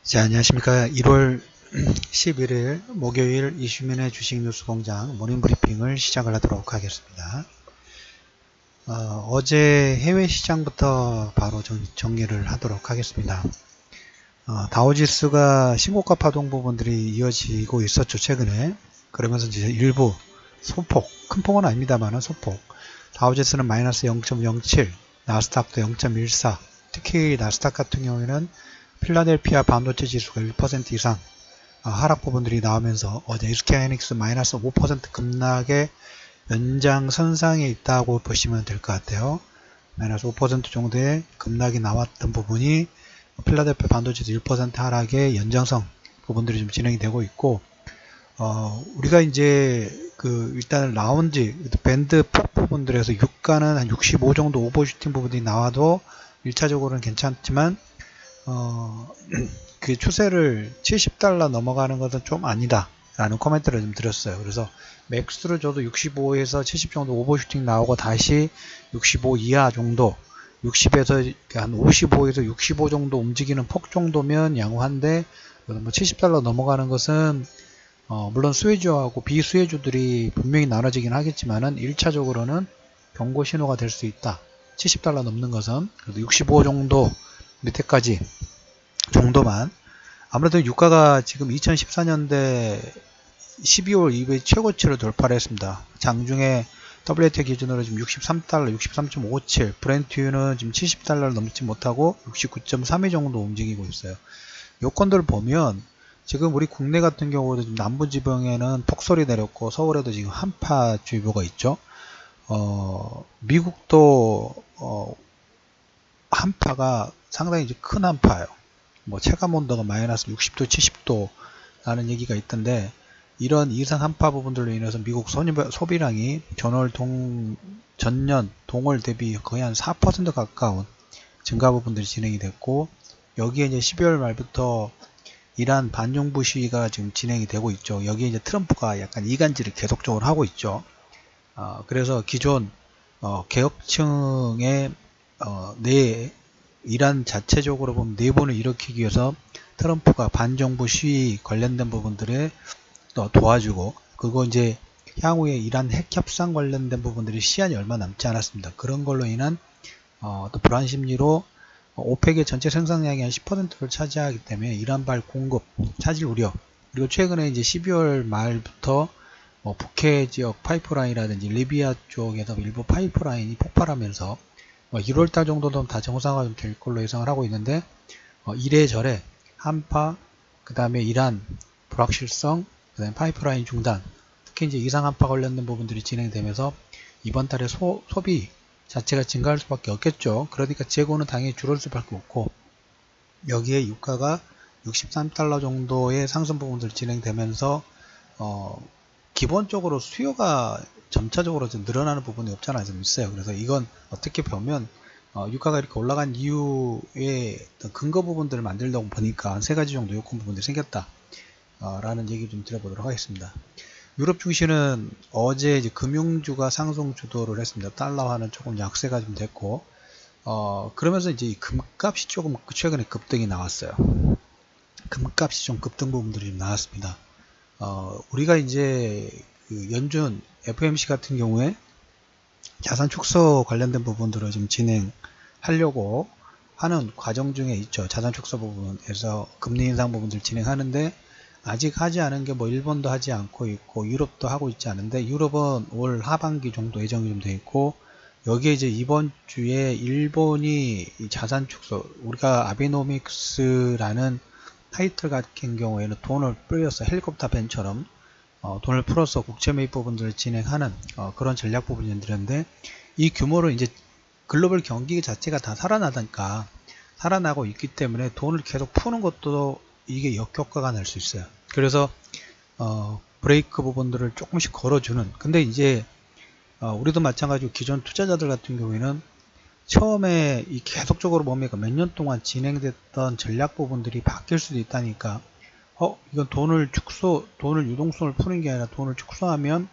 자, 안녕하십니까. 1월 11일 목요일 이슈민의 주식뉴스공장 모닝브리핑을 시작을 하도록 하겠습니다. 어제 해외 시장부터 바로 정리를 하도록 하겠습니다. 다우지수가 신고가 파동 부분들이 이어지고 있었죠, 최근에. 그러면서 이제 일부 소폭, 큰 폭은 아닙니다만 소폭. 다우지수는 마이너스 0.07, 나스닥도 0.14, 특히 나스닥 같은 경우에는 필라델피아 반도체 지수가 1% 이상 하락 부분들이 나오면서 어제 SK하이닉스 마이너스 5% 급락의 연장선상에 있다고 보시면 될 것 같아요. 마이너스 5% 정도의 급락이 나왔던 부분이 필라델피아 반도체도 1% 하락의 연장선 부분들이 좀 진행이 되고 있고, 우리가 이제 일단 라운지 밴드 폭 부분들에서 유가는 한 65 정도 오버슈팅 부분이 나와도 1차적으로는 괜찮지만 그 추세를 70달러 넘어가는 것은 좀 아니다 라는 코멘트를 좀 드렸어요. 그래서 맥스로 저도 65에서 70 정도 오버슈팅 나오고 다시 65 이하 정도 60에서 한 55에서 65 정도 움직이는 폭 정도면 양호한데, 뭐 70달러 넘어가는 것은 물론 수혜주하고 비수혜주들이 분명히 나눠지긴 하겠지만은 1차적으로는 경고 신호가 될 수 있다. 70달러 넘는 것은 그래도 65 정도 밑에까지 정도만. 아무래도 유가가 지금 2014년대 12월 이후에 최고치를 돌파를 했습니다. 장중에 WTI 기준으로 지금 63달러, 63.57, 브렌트유는 지금 70달러를 넘지 못하고 69.32 정도 움직이고 있어요. 요건들을 보면 지금 우리 국내 같은 경우도 지금 남부지방에는 폭설이 내렸고 서울에도 지금 한파주의보가 있죠. 미국도 한파가 상당히 이제 큰 한파예요. 뭐 체감온도가 마이너스 60도, 70도 라는 얘기가 있던데, 이런 이상 한파 부분들로 인해서 미국 소비량이 전년 동월 대비 거의 한 4% 가까운 증가 부분들이 진행이 됐고, 여기에 이제 12월 말부터 이란 반정부 시위가 지금 진행이 되고 있죠. 여기에 이제 트럼프가 약간 이간질을 계속적으로 하고 있죠. 그래서 기존 개혁층의 이란 자체적으로 보면 내분을 일으키기 위해서 트럼프가 반정부 시위 관련된 부분들에 도와주고, 그거 이제 향후에 이란 핵 협상 관련된 부분들이 시한이 얼마 남지 않았습니다. 그런 걸로 인한 또 불안 심리로 오펙의 전체 생산량이 한 10%를 차지하기 때문에 이란발 공급 차질 우려, 그리고 최근에 이제 12월 말부터 북해 지역 파이프라인이라든지 리비아 쪽에서 일부 파이프라인이 폭발하면서 1월달 정도는 다 정상화 좀 될 걸로 예상을 하고 있는데, 이래저래 한파, 그 다음에 이란 불확실성, 그 다음에 파이프라인 중단, 특히 이제 이상 한파 관련된 부분들이 진행되면서 이번 달에 소비 자체가 증가할 수밖에 없겠죠. 그러니까 재고는 당연히 줄을 수밖에 없고, 여기에 유가가 63달러 정도의 상승 부분들이 진행되면서 기본적으로 수요가 점차적으로 좀 늘어나는 부분이 없잖아요. 좀 있어요. 그래서 이건 어떻게 보면 유가가 이렇게 올라간 이유의 근거 부분들을 만들려고 보니까 세 가지 정도 요건 부분들이 생겼다 라는 얘기 좀 드려보도록 하겠습니다. 유럽 증시는 어제 이제 금융주가 상승 주도를 했습니다. 달러화는 조금 약세가 좀 됐고, 그러면서 이제 금값이 조금 최근에 급등이 나왔어요. 금값이 좀 급등 부분들이 좀 나왔습니다. 우리가 이제 연준 FOMC 같은 경우에 자산 축소 관련된 부분들을 좀 진행하려고 하는 과정 중에 있죠. 자산 축소 부분에서 금리 인상 부분들 진행하는데, 아직 하지 않은 게 뭐 일본도 하지 않고 있고 유럽도 하고 있지 않은데, 유럽은 올 하반기 정도 예정이 좀 돼 있고, 여기에 이제 이번 주에 일본이 자산 축소, 우리가 아베노믹스라는 타이틀 같은 경우에는 돈을 뿌려서 헬리콥터 밴처럼 돈을 풀어서 국채 매입 부분들을 진행하는 그런 전략 부분들인데, 이 규모를 이제 글로벌 경기 자체가 다 살아나고 있기 때문에 돈을 계속 푸는 것도 이게 역효과가 날 수 있어요. 그래서 브레이크 부분들을 조금씩 걸어주는, 근데 이제 우리도 마찬가지로 기존 투자자들 같은 경우에는 처음에 이 계속적으로 뭡니까 몇 년 동안 진행됐던 전략 부분들이 바뀔 수도 있다니까, 이건 돈을 유동성을 푸는 게 아니라 돈을 축소하면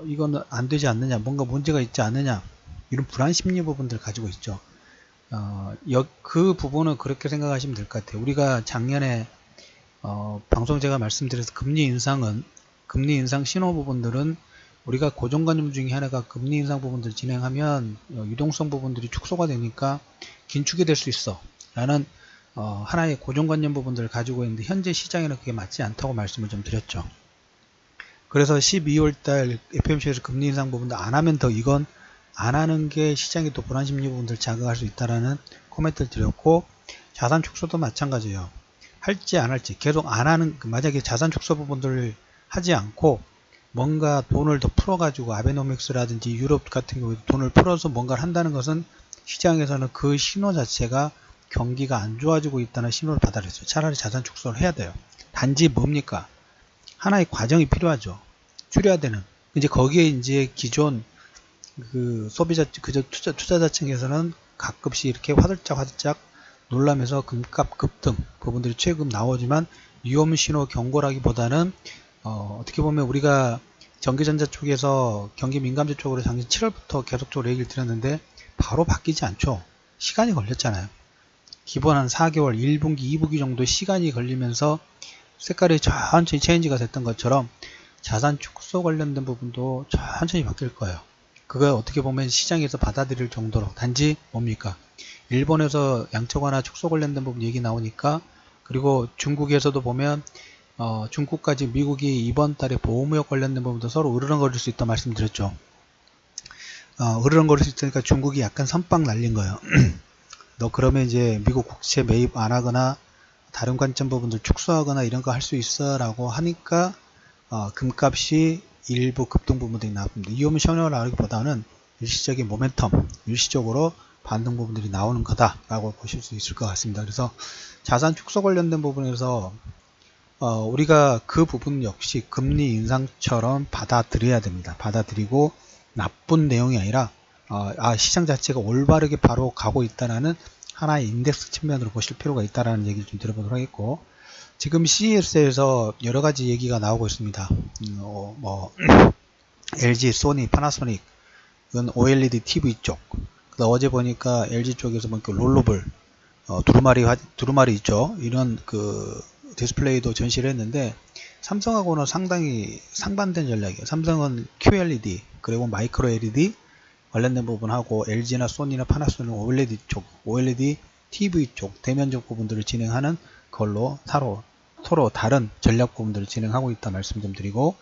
이거는 안 되지 않느냐, 뭔가 문제가 있지 않느냐, 이런 불안 심리 부분들을 가지고 있죠. 그 부분은 그렇게 생각하시면 될 것 같아요. 우리가 작년에 방송 제가 말씀드려서 금리 인상 신호 부분들은 우리가 고정관념 중에 하나가 금리 인상 부분들 진행하면 유동성 부분들이 축소가 되니까 긴축이 될 수 있어 라는 하나의 고정관념 부분들을 가지고 있는데, 현재 시장에는 그게 맞지 않다고 말씀을 좀 드렸죠. 그래서 12월달 FOMC에서 금리 인상 부분도 안 하면 더, 이건 안 하는 게 시장의 또 불안 심리 부분들을 자극할 수 있다라는 코멘트를 드렸고, 자산 축소도 마찬가지예요. 할지 안 할지 계속 안 하는, 만약에 자산 축소 부분들을 하지 않고 뭔가 돈을 더 풀어가지고 아베노믹스라든지 유럽 같은 경우에 돈을 풀어서 뭔가를 한다는 것은 시장에서는 그 신호 자체가 경기가 안 좋아지고 있다는 신호를 받아들였어요. 차라리 자산 축소를 해야 돼요. 단지 뭡니까? 하나의 과정이 필요하죠. 줄여야 되는. 이제 거기에 이제 기존 그 소비자, 그저 투자자층에서는 가끔씩 이렇게 화들짝 놀라면서 금값 급등 부분들이 최근 나오지만 위험 신호 경고라기보다는 어떻게 보면 우리가 전기전자 쪽에서 경기 민감주 쪽으로 작년 7월부터 계속적으로 얘기를 드렸는데 바로 바뀌지 않죠. 시간이 걸렸잖아요. 기본 한 4개월, 1분기, 2분기 정도 시간이 걸리면서 색깔이 천천히 체인지가 됐던 것처럼 자산 축소 관련된 부분도 천천히 바뀔 거예요. 그거 어떻게 보면 시장에서 받아들일 정도로, 단지 뭡니까? 일본에서 양적 완화 축소 관련된 부분 얘기 나오니까, 그리고 중국에서도 보면 중국까지 미국이 이번 달에 보호무역 관련된 부분도 서로 으르렁거릴 수 있다 말씀드렸죠. 으르렁거릴 수 있으니까 중국이 약간 선빵 날린 거예요. 너 그러면 이제 미국 국채 매입 안 하거나 다른 관점 부분들 축소하거나 이런 거 할 수 있어 라고 하니까 금값이 일부 급등 부분들이 나옵니다. 이오미 셔너라기보다는 일시적인 모멘텀, 일시적으로 반등 부분들이 나오는 거다 라고 보실 수 있을 것 같습니다. 그래서 자산 축소 관련된 부분에서 우리가 그 부분 역시 금리 인상처럼 받아들여야 됩니다. 받아들이고 나쁜 내용이 아니라 시장 자체가 올바르게 바로 가고 있다는 하나의 인덱스 측면으로 보실 필요가 있다는 얘기를 좀 드려보도록 하겠고, 지금 CES에서 여러 가지 얘기가 나오고 있습니다. LG, 소니, 파나소닉, 이건 OLED TV 쪽. 어제 보니까 LG 쪽에서 보니까 롤러블, 두루마리 있죠. 이런 그 디스플레이도 전시를 했는데, 삼성하고는 상당히 상반된 전략이에요. 삼성은 QLED, 그리고 마이크로 LED 관련된 부분하고 LG나 소니나 파나소닉 OLED 쪽, OLED TV 쪽 대면적 부분들을 진행하는 걸로 서로 다른 전략 부분들을 진행하고 있다 말씀 좀 드리고,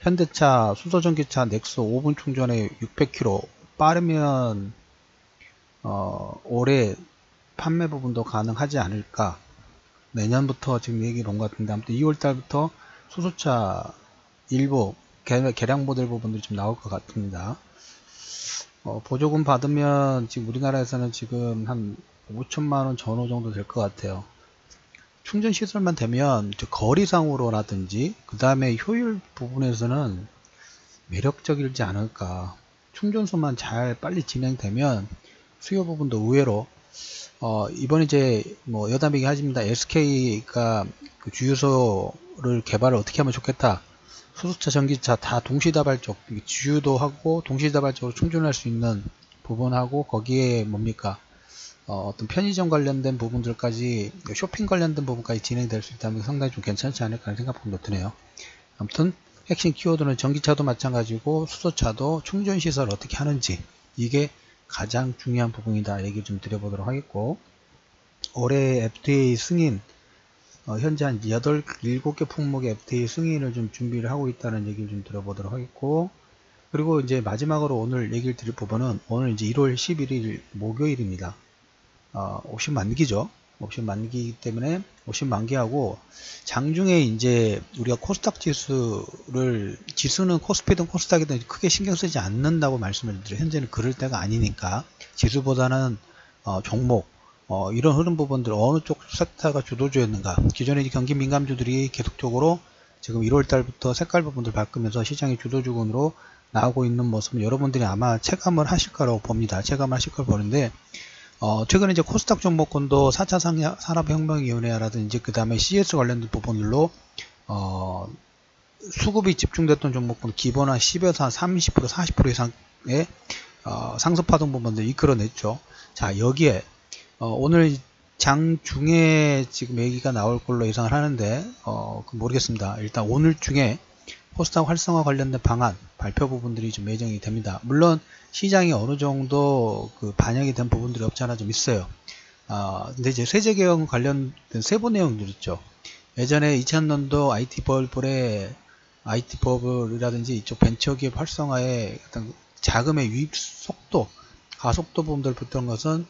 현대차 수소전기차 넥소 5분 충전에 600km 빠르면 올해 판매 부분도 가능하지 않을까. 내년부터 지금 얘기를 온 것 같은데, 아무튼 2월달부터 수소차 일부 개량 모델 부분들이 좀 나올 것 같습니다. 보조금 받으면 지금 우리나라에서는 지금 한 5천만원 전후 정도 될 것 같아요. 충전 시설만 되면 거리상으로라든지 그 다음에 효율 부분에서는 매력적이지 않을까. 충전소만 잘 빨리 진행되면 수요 부분도 의외로 이번에 이제 뭐 여담이긴 하십니다. SK가 그 주유소를 개발을 어떻게 하면 좋겠다. 수소차, 전기차 다 동시다발적, 주유도 하고 동시다발적으로 충전할 수 있는 부분하고, 거기에 뭡니까? 어떤 편의점 관련된 부분들까지, 쇼핑 관련된 부분까지 진행될 수 있다면 상당히 좀 괜찮지 않을까 하는 생각도 드네요. 아무튼 핵심 키워드는 전기차도 마찬가지고 수소차도 충전시설 어떻게 하는지, 이게 가장 중요한 부분이다 얘기 좀 드려보도록 하겠고, 올해 FDA 승인, 현재 한 7개 품목의 FDA 승인을 좀 준비를 하고 있다는 얘기를 좀 들어보도록 하겠고, 그리고 이제 마지막으로 오늘 얘기를 드릴 부분은, 오늘 이제 1월 11일 목요일입니다. 옵션 만기죠. 옵션 만기이기 때문에 옵션 만기하고 장중에 이제 우리가 코스닥 지수는 코스피든 코스닥이든 크게 신경 쓰지 않는다고 말씀을 드려요. 현재는 그럴 때가 아니니까 지수보다는 종목, 이런 흐름 부분들 어느 쪽 섹터가 주도주였는가. 기존에 경기 민감주들이 계속적으로 지금 1월 달부터 색깔 부분들 바꾸면서 시장의 주도주군으로 나오고 있는 모습은 여러분들이 아마 체감을 하실 거라고 봅니다. 체감을 하실 걸 보는데, 최근에 이제 코스닥 종목군도 4차 산업혁명위원회라든지 그 다음에 CS 관련된 부분들로 수급이 집중됐던 종목군 기본 한 10에서 한 30%, 40% 이상의 상승 파동 부분들 이끌어냈죠. 자, 여기에 오늘 장 중에 지금 얘기가 나올 걸로 예상을 하는데 모르겠습니다. 일단 오늘 중에 코스닥 활성화 관련된 방안 발표 부분들이 좀 예정이 됩니다. 물론 시장이 어느 정도 그 반영이 된 부분들이 없지 않아 좀 있어요. 근데 이제 세제개혁 관련된 세부 내용들 있죠. 예전에 2000년도 IT 버블이라든지 이쪽 벤처기업 활성화의 어떤 자금의 유입 속도, 가속도 부분들 붙던 것은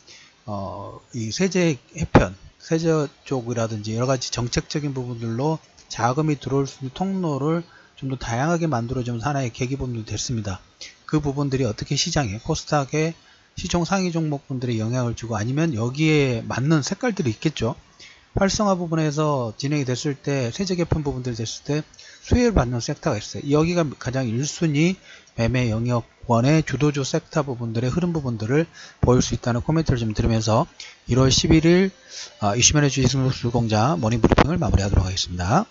이 세제 해편, 세제 쪽이라든지 여러 가지 정책적인 부분들로 자금이 들어올 수 있는 통로를 좀 더 다양하게 만들어주면서 하나의 계기 부분이 됐습니다. 그 부분들이 어떻게 시장에, 코스닥의 시총 상위 종목분들에 영향을 주고 아니면 여기에 맞는 색깔들이 있겠죠. 활성화 부분에서 진행이 됐을 때, 세제 개편 부분들이 됐을 때 수혜를 받는 섹터가 있어요. 여기가 가장 1순위 매매 영역권의 주도주 섹터 부분들의 흐름 부분들을 보일 수 있다는 코멘트를 좀 들으면서 1월 11일 이슈맨의 주식수급공장 모닝브리핑을 마무리하도록 하겠습니다.